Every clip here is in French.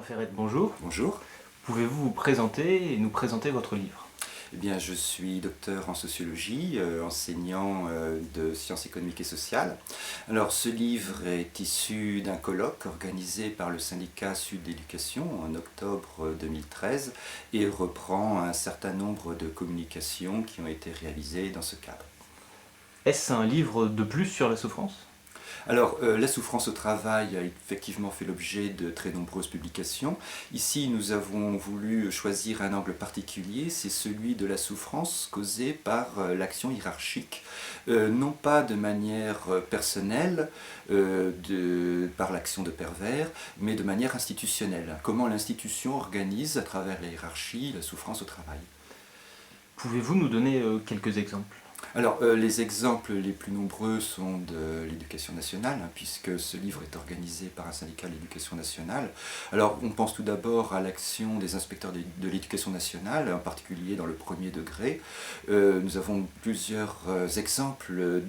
Ferret, bonjour. Bonjour. Pouvez-vous vous présenter et nous présenter votre livre? Eh bien, je suis docteur en sociologie, enseignant de sciences économiques et sociales. Alors, ce livre est issu d'un colloque organisé par le syndicat Sud d'éducation en octobre 2013 et reprend un certain nombre de communications qui ont été réalisées dans ce cadre. Est-ce un livre de plus sur la souffrance? Alors, la souffrance au travail a effectivement fait l'objet de très nombreuses publications. Ici, nous avons voulu choisir un angle particulier, c'est celui de la souffrance causée par l'action hiérarchique, non pas de manière personnelle, par l'action de pervers, mais de manière institutionnelle. Comment l'institution organise, à travers la hiérarchie, la souffrance au travail. Pouvez-vous nous donner quelques exemples? Alors, les exemples les plus nombreux sont de l'éducation nationale, puisque ce livre est organisé par un syndicat de l'éducation nationale. Alors, on pense tout d'abord à l'action des inspecteurs de l'éducation nationale, en particulier dans le premier degré. Nous avons plusieurs exemples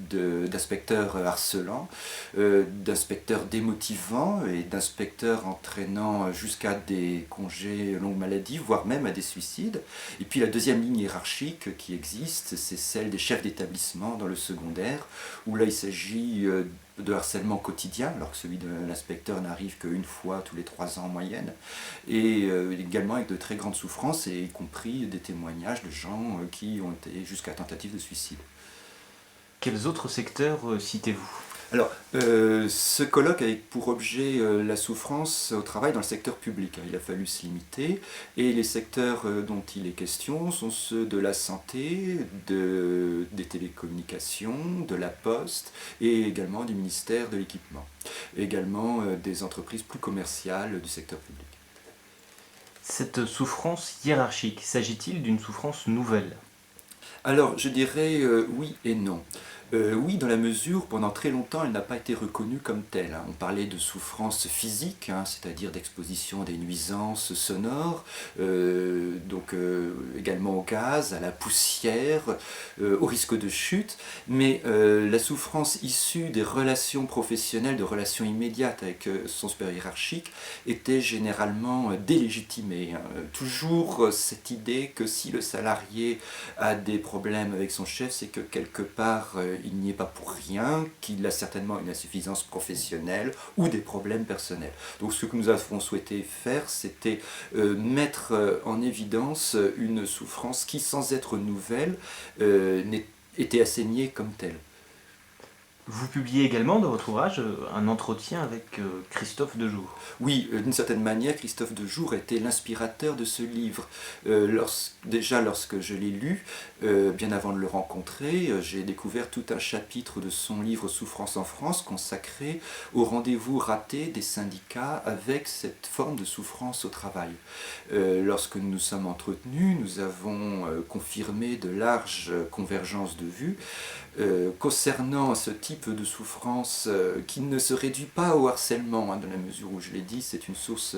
d'inspecteurs harcelants, d'inspecteurs démotivants et d'inspecteurs entraînant jusqu'à des congés longue maladie, voire même à des suicides. Et puis la deuxième ligne hiérarchique qui existe, c'est celle des chefs d'établissement dans le secondaire, où là il s'agit de harcèlement quotidien, alors que celui de l'inspecteur n'arrive qu'une fois tous les 3 ans en moyenne, et également avec de très grandes souffrances, et y compris des témoignages de gens qui ont été jusqu'à tentative de suicide. Quels autres secteurs citez-vous? Alors, ce colloque a pour objet la souffrance au travail dans le secteur public. Il a fallu se limiter, et les secteurs dont il est question sont ceux de la santé, des télécommunications, de la poste, et également du ministère de l'équipement. Également des entreprises plus commerciales du secteur public. Cette souffrance hiérarchique, s'agit-il d'une souffrance nouvelle? Alors, je dirais oui et non. Oui, dans la mesure, pendant très longtemps, elle n'a pas été reconnue comme telle. On parlait de souffrance physique, c'est-à-dire d'exposition à des nuisances sonores, également au gaz, à la poussière, au risque de chute, mais la souffrance issue des relations professionnelles, de relations immédiates avec son supérieur hiérarchique, était généralement délégitimée. Toujours cette idée que si le salarié a des problèmes avec son chef, c'est que quelque part il n'y est pas pour rien, qu'il a certainement une insuffisance professionnelle ou des problèmes personnels. Donc ce que nous avons souhaité faire, c'était mettre en évidence une souffrance qui, sans être nouvelle, était assignée comme telle. Vous publiez également dans votre ouvrage un entretien avec Christophe Dejour. Oui, d'une certaine manière, Christophe Dejour était l'inspirateur de ce livre. Déjà lorsque je l'ai lu, bien avant de le rencontrer, j'ai découvert tout un chapitre de son livre Souffrance en France consacré au rendez-vous raté des syndicats avec cette forme de souffrance au travail. Lorsque nous nous sommes entretenus, nous avons confirmé de larges convergences de vues concernant ce type de souffrance qui ne se réduit pas au harcèlement, dans la mesure où, je l'ai dit, c'est une source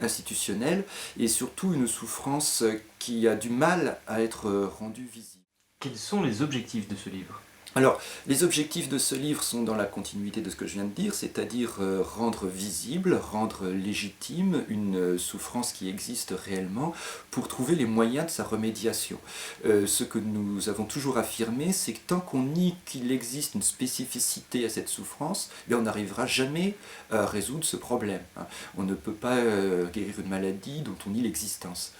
institutionnelle, et surtout une souffrance qui a du mal à être rendue visible. Quels sont les objectifs de ce livre? Alors, les objectifs de ce livre sont dans la continuité de ce que je viens de dire, c'est-à-dire rendre visible, rendre légitime une souffrance qui existe réellement pour trouver les moyens de sa remédiation. Ce que nous avons toujours affirmé, c'est que tant qu'on nie qu'il existe une spécificité à cette souffrance, on n'arrivera jamais à résoudre ce problème. On ne peut pas guérir une maladie dont on nie l'existence.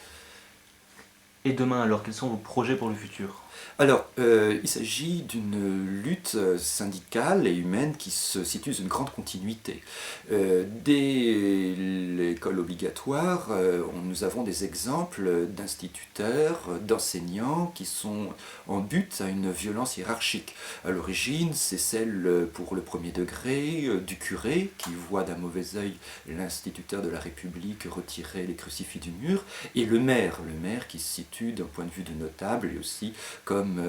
Et demain alors, quels sont vos projets pour le futur? Alors, il s'agit d'une lutte syndicale et humaine qui se situe dans une grande continuité. Dès l'école obligatoire, nous avons des exemples d'instituteurs, d'enseignants qui sont en but à une violence hiérarchique. À l'origine, c'est celle pour le premier degré du curé qui voit d'un mauvais œil l'instituteur de la République retirer les crucifix du mur, et le maire qui se situe d'un point de vue de notable et aussi comme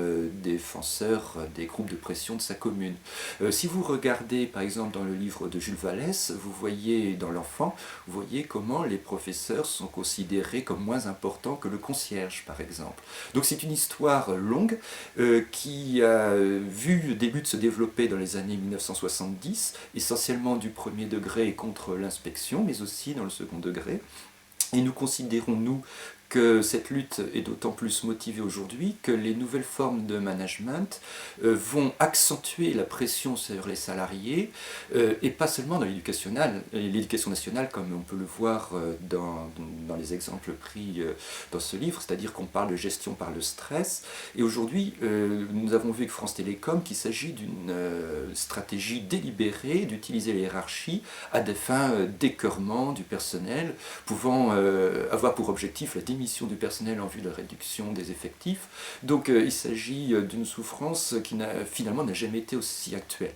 défenseur des groupes de pression de sa commune. Si vous regardez par exemple dans le livre de Jules Vallès, vous voyez dans l'enfant, vous voyez comment les professeurs sont considérés comme moins importants que le concierge par exemple. Donc c'est une histoire longue qui a vu le début de se développer dans les années 1970, essentiellement du premier degré contre l'inspection, mais aussi dans le second degré. Et nous considérons, nous, que cette lutte est d'autant plus motivée aujourd'hui que les nouvelles formes de management vont accentuer la pression sur les salariés, et pas seulement dans l'éducation nationale, comme on peut le voir dans les exemples pris dans ce livre, c'est-à-dire qu'on parle de gestion par le stress. Et aujourd'hui, nous avons vu avec France Télécom qu'il s'agit d'une stratégie délibérée d'utiliser les hiérarchies à des fins d'écœurement du personnel, pouvant avoir pour objectif la démission du personnel en vue de la réduction des effectifs. Donc il s'agit d'une souffrance qui finalement n'a jamais été aussi actuelle.